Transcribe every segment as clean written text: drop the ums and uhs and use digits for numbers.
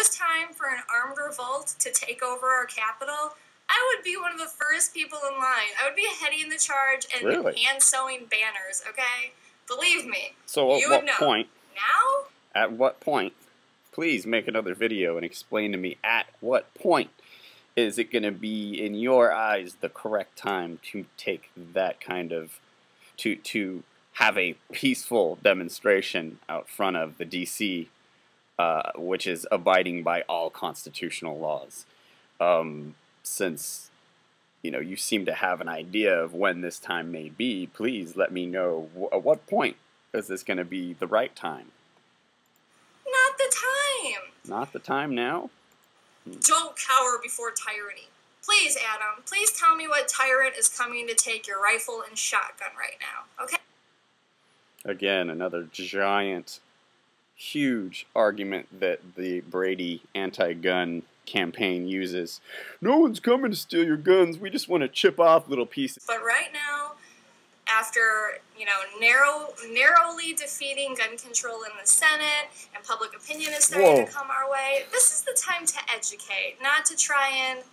was time for an armed revolt to take over our capital, I would be one of the first people in line. I would be heading the charge and hand-sewing banners, okay? Believe me. So you would know. Point? Now? At what point? Please make another video and explain to me at what point is it going to be, in your eyes, the correct time to take that kind of, to have a peaceful demonstration out front of the DC, which is abiding by all constitutional laws. Since, you know, you seem to have an idea of when this time may be, please let me know at what point is this going to be the right time. Not the time. Not the time now? Don't cower before tyranny. Please, Adam, please tell me what tyrant is coming to take your rifle and shotgun right now, okay? Again, another giant, huge argument that the Brady anti-gun campaign uses. No one's coming to steal your guns, we just want to chip off little pieces. But right now, after, you know, narrowly defeating gun control in the Senate, and public opinion is starting to come our way, this is the time to educate, not to try and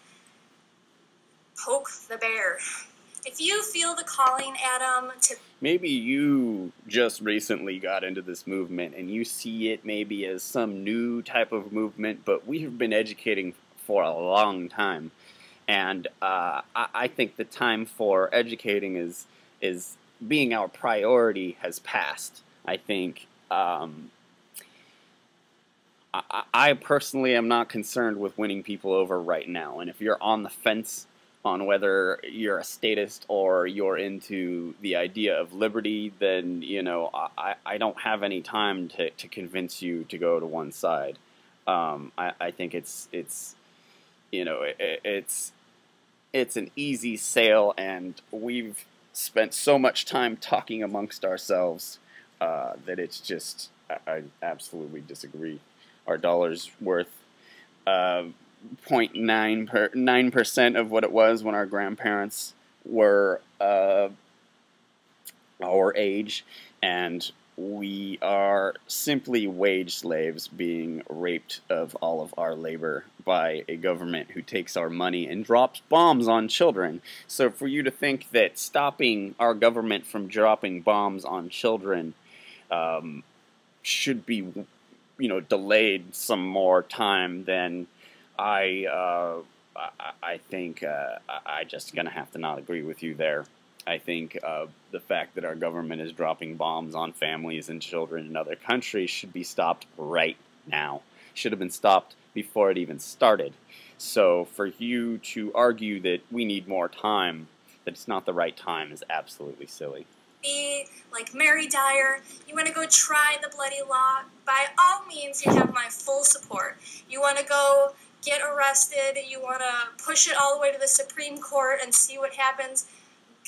poke the bear. If you feel the calling, Adam, to... Maybe you just recently got into this movement and you see it maybe as some new type of movement, but we have been educating for a long time. And I think the time for educating is being our priority has passed. I think I personally am not concerned with winning people over right now. And if you're on the fence on whether you're a statist or you're into the idea of liberty, then, you know, I don't have any time to convince you to go to one side. I think it's you know, it's an easy sale, and we've spent so much time talking amongst ourselves that it's just, I absolutely disagree. Our dollar's worth 0.9% of what it was when our grandparents were our age, and we are simply wage slaves being raped of all of our labor by a government who takes our money and drops bombs on children. So for you to think that stopping our government from dropping bombs on children should be, you know, delayed some more time, then I think I just gonna have to not agree with you there. I think the fact that our government is dropping bombs on families and children in other countries should be stopped right now. Should have been stopped before it even started. So for you to argue that we need more time, that it's not the right time, is absolutely silly. Be like Mary Dyer, you want to go try the bloody law, by all means you have my full support. You want to go get arrested, you want to push it all the way to the Supreme Court and see what happens,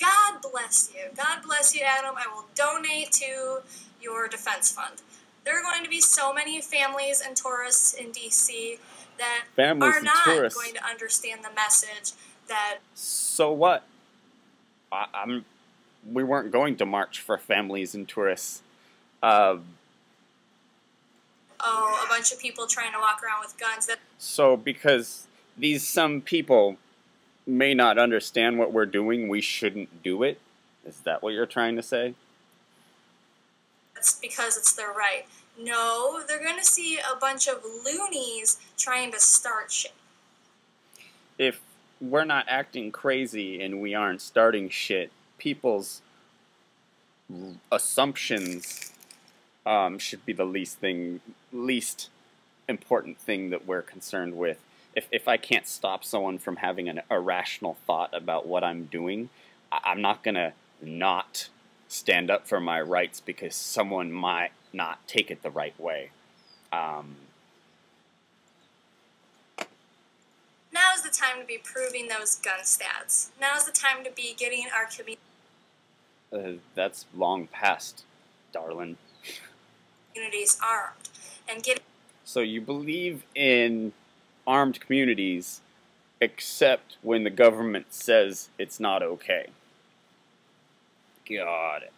God bless you. God bless you, Adam. I will donate to your defense fund. There are going to be so many families and tourists in D.C. that are not going to understand the message that... So what? We weren't going to march for families and tourists. Oh, a bunch of people trying to walk around with guns. So because some people may not understand what we're doing, we shouldn't do it? Is that what you're trying to say? That's because it's their right. No, they're going to see a bunch of loonies trying to start shit. If we're not acting crazy and we aren't starting shit, people's assumptions should be the least important thing that we're concerned with. If I can't stop someone from having an irrational thought about what I'm doing, I'm not going to not stand up for my rights because someone might not take it the right way. Now's the time to be proving those gun stats. Now's the time to be getting our that's long past, darling. Communities armed and getting... So you believe in armed communities except when the government says it's not okay. Got it.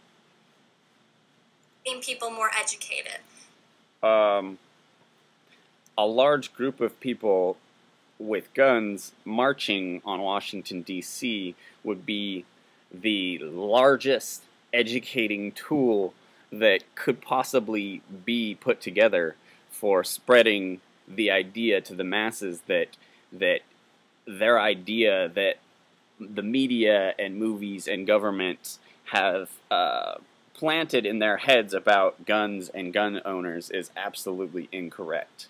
Making people more educated. a large group of people with guns marching on Washington, D.C. would be the largest educating tool that could possibly be put together for spreading the idea to the masses that their idea that the media and movies and governments have planted in their heads about guns and gun owners is absolutely incorrect.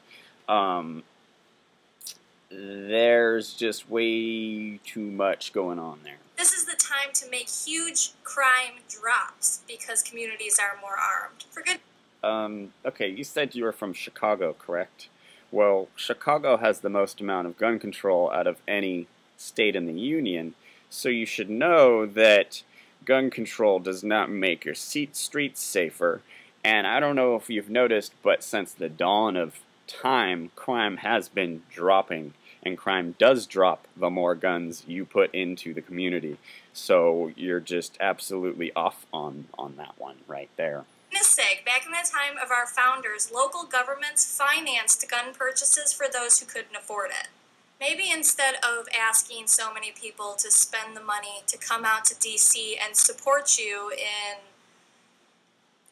There's just way too much going on there. This is the time to make huge crime drops because communities are more armed. For good. Okay, you said you were from Chicago, correct? Well, Chicago has the most amount of gun control out of any state in the Union, so you should know that gun control does not make your streets safer. And I don't know if you've noticed, but since the dawn of time, crime has been dropping, and crime does drop the more guns you put into the community. So you're just absolutely off on that one right there. Back in the time of our founders, local governments financed gun purchases for those who couldn't afford it. Maybe instead of asking so many people to spend the money to come out to DC and support you in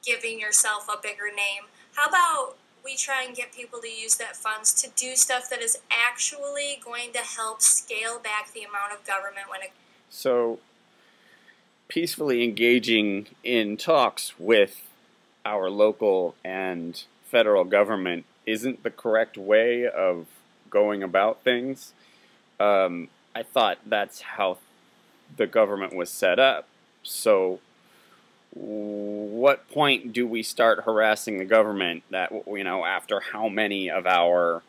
giving yourself a bigger name, how about we try and get people to use that funds to do stuff that is actually going to help scale back the amount of government when it... So, peacefully engaging in talks with our local and federal government isn't the correct way of going about things. I thought that's how the government was set up. So what point do we start harassing the government that, you know, after how many of our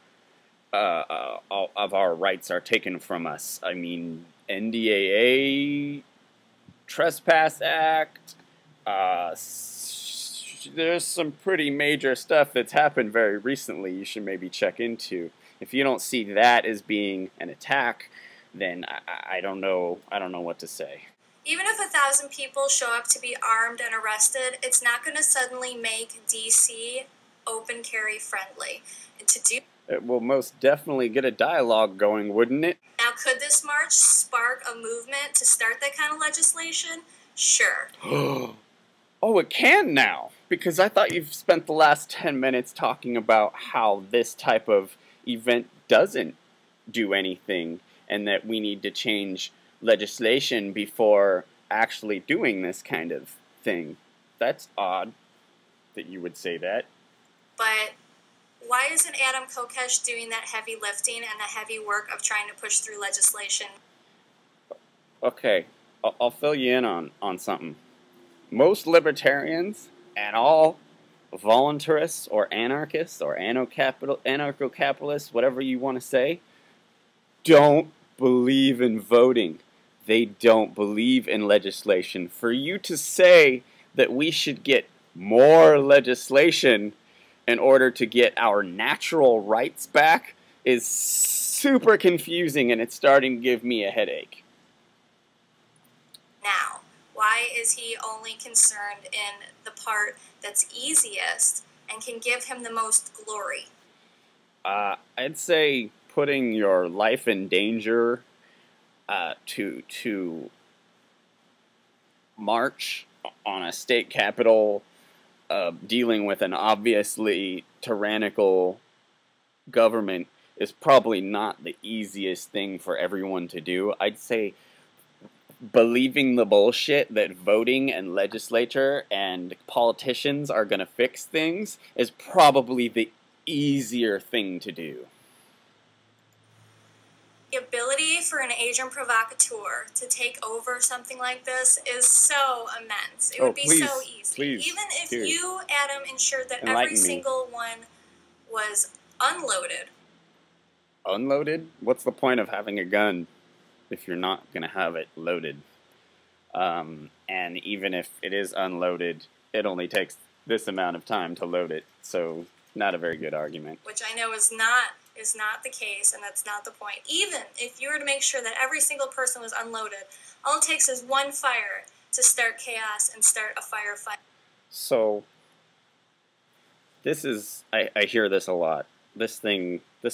rights are taken from us? I mean, NDAA, Trespass Act, there's some pretty major stuff that's happened very recently you should maybe check into. If you don't see that as being an attack, then I don't know what to say. Even if 1,000 people show up to be armed and arrested, it's not going to suddenly make DC open carry friendly. To do It will most definitely get a dialogue going, wouldn't it? now, could this march spark a movement to start that kind of legislation? Sure. Oh, it can now, because I thought you've spent the last 10 minutes talking about how this type of event doesn't do anything and that we need to change legislation before actually doing this kind of thing. That's odd that you would say that. But why isn't Adam Kokesh doing that heavy lifting and the heavy work of trying to push through legislation? Okay, I'll fill you in on something. Most libertarians and all voluntarists or anarchists or anarcho-capitalists, whatever you want to say, don't believe in voting. They don't believe in legislation. For you to say that we should get more legislation in order to get our natural rights back is super confusing, and it's starting to give me a headache. Now, why is he only concerned in the part that's easiest and can give him the most glory? I'd say putting your life in danger to march on a state capitol, dealing with an obviously tyrannical government is probably not the easiest thing for everyone to do. I'd say believing the bullshit that voting and legislature and politicians are going to fix things is probably the easier thing to do. The ability for an agent provocateur to take over something like this is so immense. It would be so easy. Please, even if here. you, Adam, ensured that Enlighten every me. single one was unloaded. Unloaded? What's the point of having a gun if you're not going to have it loaded? And even if it is unloaded, it only takes this amount of time to load it, so not a very good argument. Which I know is not the case, and that's not the point. Even if you were to make sure that every single person was unloaded, all it takes is one fire to start chaos and start a firefight. So, this is, I hear this a lot. this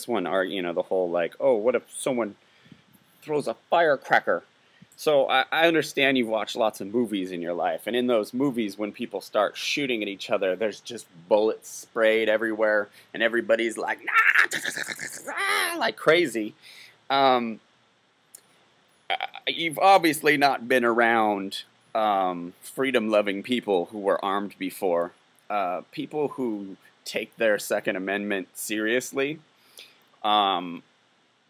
one are, the whole like, oh, what if someone throws a firecracker? So I understand you've watched lots of movies in your life, and in those movies, when people start shooting at each other, there's just bullets sprayed everywhere, and everybody's like, nah, like crazy. Um, you've obviously not been around freedom-loving people who were armed before. People who take their Second Amendment seriously.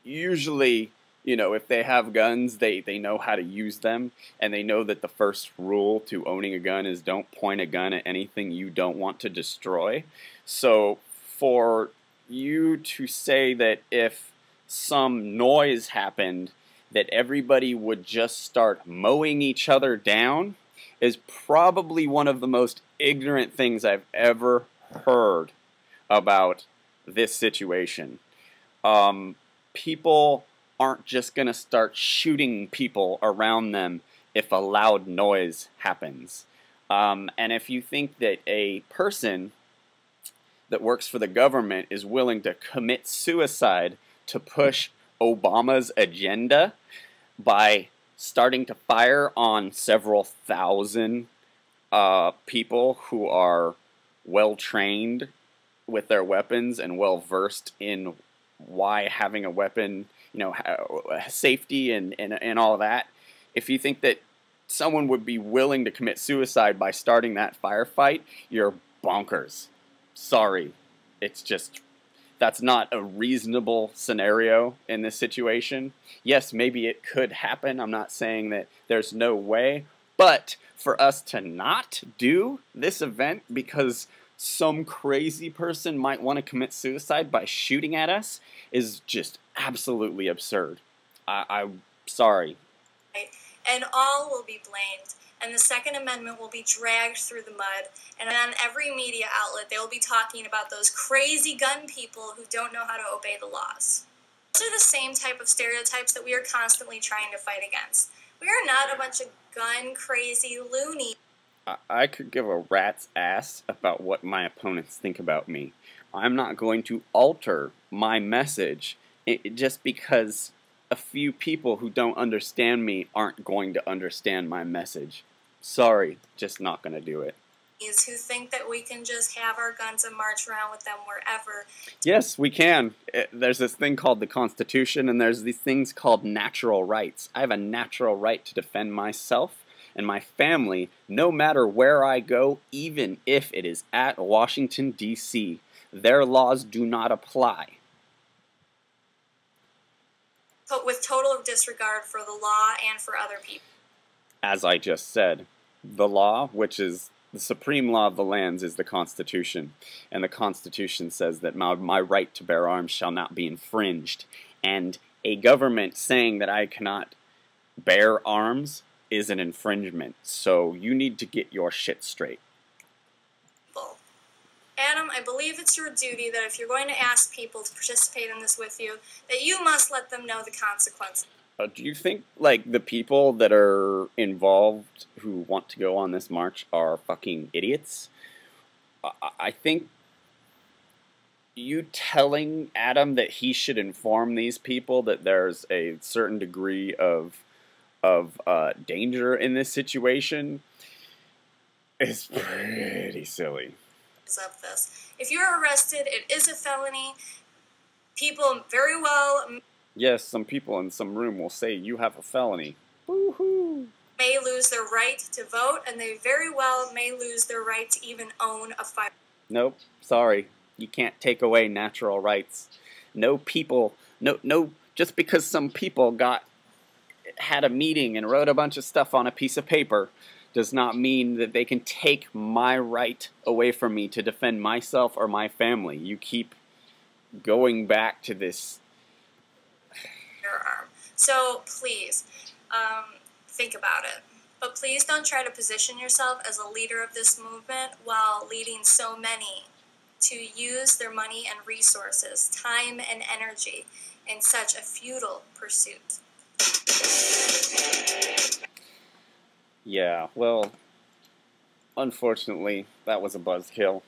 Usually, if they have guns, they know how to use them, and they know that the first rule to owning a gun is don't point a gun at anything you don't want to destroy. So for you to say that if some noise happened, that everybody would just start mowing each other down is probably one of the most ignorant things I've ever heard about this situation. People aren't just going to start shooting people around them if a loud noise happens. And if you think that a person that works for the government is willing to commit suicide to push Obama's agenda by starting to fire on several thousand people who are well trained with their weapons and well versed in why having a weapon, safety and all that. If you think that someone would be willing to commit suicide by starting that firefight, you're bonkers. Sorry. It's just, that's not a reasonable scenario in this situation. Yes, maybe it could happen. I'm not saying that there's no way. But for us to not do this event because some crazy person might want to commit suicide by shooting at us is just absolutely absurd. I'm sorry. And all will be blamed, and the Second Amendment will be dragged through the mud, and on every media outlet they will be talking about those crazy gun people who don't know how to obey the laws. Those are the same type of stereotypes that we are constantly trying to fight against. We are not a bunch of gun-crazy loonies. I could give a rat's ass about what my opponents think about me. I'm not going to alter my message just because a few people who don't understand me aren't going to understand my message. Sorry, just not going to do it. Who think that we can just have our guns and march around with them wherever. Yes, we can. There's this thing called the Constitution, and there's these things called natural rights. I have a natural right to defend myself and my family no matter where I go, even if it is at Washington, D.C. Their laws do not apply. But with total disregard for the law and for other people. As I just said, the law, which is the supreme law of the lands, is the Constitution. And the Constitution says that my right to bear arms shall not be infringed. And a government saying that I cannot bear arms is an infringement. So you need to get your shit straight. Adam, I believe it's your duty that if you're going to ask people to participate in this with you, that you must let them know the consequences. Do you think, like, the people that are involved who want to go on this march are fucking idiots? I think you telling Adam that he should inform these people that there's a certain degree of danger in this situation is pretty silly. Of this. If you're arrested, it is a felony. People very well... Yes, some people in some room will say you have a felony. Woohoo! May lose their right to vote, and they very well may lose their right to even own a firearm. Nope, sorry. You can't take away natural rights. No people, no, just because some people had a meeting and wrote a bunch of stuff on a piece of paper does not mean that they can take my right away from me to defend myself or my family. You keep going back to this. So please, think about it. But please don't try to position yourself as a leader of this movement while leading so many to use their money and resources, time and energy in such a futile pursuit. Yeah, well, unfortunately, that was a buzzkill.